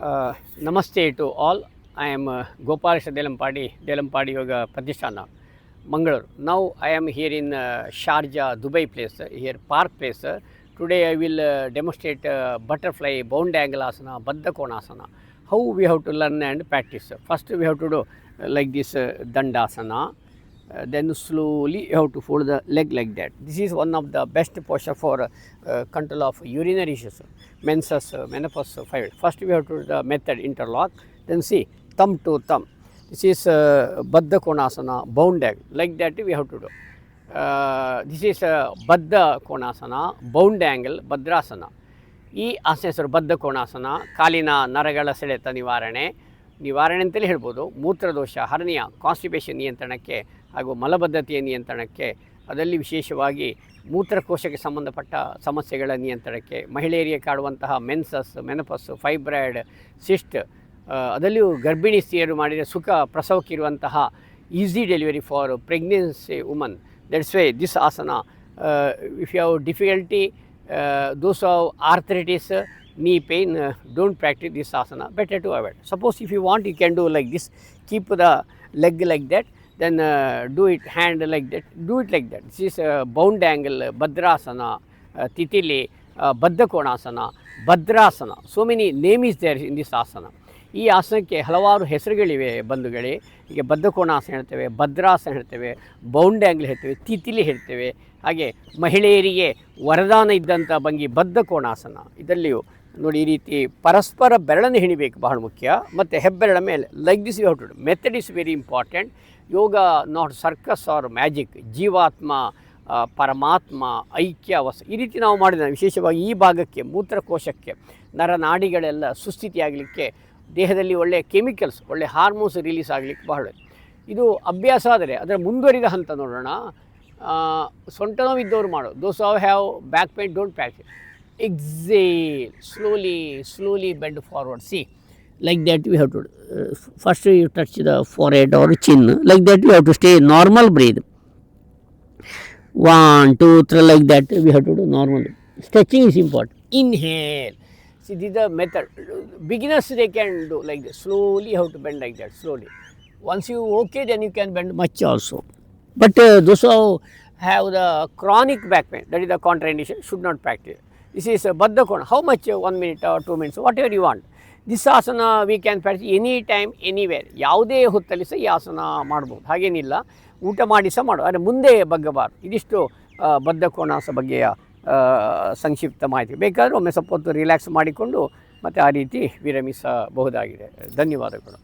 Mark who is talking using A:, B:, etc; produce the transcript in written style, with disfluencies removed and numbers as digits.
A: Namaste to all. I am Gopalesh Delampadi Yoga Pratisthana, Mangalore. Now I am here in Sharjah, Dubai place, here Park place. Today I will demonstrate butterfly bound angle asana, Baddha Konasana. How we have to learn and practice. First we have to do like this Dandasana. Then slowly you have to fold the leg like that. This is one of the best posture for control of urinary issues, menses, menopause, fibroid. First we have to do the method interlock, then see thumb to thumb. This is Baddha Konasana, bound angle. Like that we have to do. This is Baddha Konasana, bound angle, Bhadrasana. ಈ ಆಸನ ಹೆಸರು ಬದ್ಧ ಕೋಣಾಸನ. ಕಾಲಿನ ನರಗಳ ಸೆಳೆತ ನಿವಾರಣೆ ಅಂತಲೇ ಹೇಳ್ಬೋದು. ಮೂತ್ರದೋಷ, ಹರ್ನಿಯ, ಕಾನ್ಸ್ಟಿಪೇಷನ್ ನಿಯಂತ್ರಣಕ್ಕೆ ಹಾಗೂ ಮಲಬದ್ಧತೆಯ ನಿಯಂತ್ರಣಕ್ಕೆ, ಅದರಲ್ಲಿ ವಿಶೇಷವಾಗಿ ಮೂತ್ರಕೋಶಕ್ಕೆ ಸಂಬಂಧಪಟ್ಟ ಸಮಸ್ಯೆಗಳ ನಿಯಂತ್ರಣಕ್ಕೆ, ಮಹಿಳೆಯರಿಗೆ ಕಾಡುವಂತಹ ಮೆನ್ಸಸ್, ಮೆನಪಸ್, ಫೈಬ್ರಾಯ್ಡ್, ಸಿಸ್ಟ್, ಅದರಲ್ಲಿಯೂ ಗರ್ಭಿಣಿ ಸ್ತ್ರೀಯರು ಮಾಡಿದ ಸುಖ ಪ್ರಸವಕ್ಕಿರುವಂತಹ easy delivery for pregnancy woman. That's why this asana, if you have difficulty, those who have arthritis, knee pain, don't practice this asana, better to avoid. Suppose if you want, you can do like this, keep the leg like that, then do it hand like that, do it like that. This is bound angle, Bhadrasana, Titili, Baddha Konasana, Bhadrasana. So many name is there in this asana. ಈ ಆಸನಕ್ಕೆ ಹಲವಾರು ಹೆಸರುಗಳಿವೆ ಬಂಧುಗಳೇ. ಈಗ ಬದ್ಧ ಕೋಣಾಸನ ಹೇಳ್ತೇವೆ, ಭದ್ರಾಸನ ಹೇಳ್ತೇವೆ, bound angle ಹೇಳ್ತೇವೆ, ತಿತಿಲಿ ಹೇಳ್ತೇವೆ. ಹಾಗೆ ಮಹಿಳೆಯರಿಗೆ ವರದಾನ ಇದ್ದಂಥ ಭಂಗಿ ಬದ್ಧ ಕೋಣಾಸನ. ಇದರಲ್ಲಿಯೂ ನೋಡಿ, ಈ ರೀತಿ ಪರಸ್ಪರ ಬೆರಳನ್ನು ಹೆಣಿಬೇಕು, ಬಹಳ ಮುಖ್ಯ. ಮತ್ತು ಹೆಬ್ಬೆರಳ ಮೇಲೆ like this you have to do. Method is very important. Yoga not circus or magic. ಜೀವಾತ್ಮ, ಪರಮಾತ್ಮ, ಐಕ್ಯವಸ, ಈ ರೀತಿ ನಾವು ಮಾಡಿದ ವಿಶೇಷವಾಗಿ ಈ ಭಾಗಕ್ಕೆ, ಮೂತ್ರಕೋಶಕ್ಕೆ, ನರನಾಡಿಗಳೆಲ್ಲ ಸುಸ್ಥಿತಿಯಾಗಲಿಕ್ಕೆ, ದೇಹದಲ್ಲಿ ಒಳ್ಳೆಯ ಕೆಮಿಕಲ್ಸ್, ಒಳ್ಳೆಯ ಹಾರ್ಮೋನ್ಸ್ ರಿಲೀಸ್ ಆಗಲಿಕ್ಕೆ ಬಹಳ ಇದು ಅಭ್ಯಾಸ. ಆದರೆ ಅದರ ಮುಂದುವರಿದ ಹಂತ ನೋಡೋಣ. ಸೊಂಟ ನೋವಿದ್ದವರು ಮಾಡೋ, those who have back pain, don't practice. Exhale, slowly bend forward. See, like that we have to do. First you touch the forehead or chin, like that we have to stay normal breathe. 1 2 3, like that we have to do normally. Stretching is important. Inhale. See, this is the method. Beginners, they can do like this. Slowly you have to bend like that, slowly. Once you okay, then you can bend much also. But those who have the chronic back pain, that is the contraindication, should not practice. This is Baddha Kona. How much? 1 minute or 2 minutes, whatever you want. This asana we can practice any time, anywhere. ಯಾವುದೇ ಹೊತ್ತಲ್ಲಿ ಸಹ ಈ ಆಸನ ಮಾಡ್ಬೋದು, ಹಾಗೇನಿಲ್ಲ. ಊಟ ಮಾಡಿ ಸಹ ಮಾಡು, ಆದರೆ ಮುಂದೆ ಬಗ್ಗಬಾರ್ದು. ಇದಿಷ್ಟು ಬದ್ಧ ಕೋಣಾಸ ಬಗ್ಗೆಯ ಸಂಕ್ಷಿಪ್ತ ಮಾಹಿತಿ. ಬೇಕಾದರೆ ಒಮ್ಮೆ ಸ್ವಲ್ಪ ಹೊತ್ತು ರಿಲ್ಯಾಕ್ಸ್ ಮಾಡಿಕೊಂಡು ಮತ್ತೆ ಆ ರೀತಿ ವಿರಮಿಸಬಹುದಾಗಿದೆ. ಧನ್ಯವಾದಗಳು.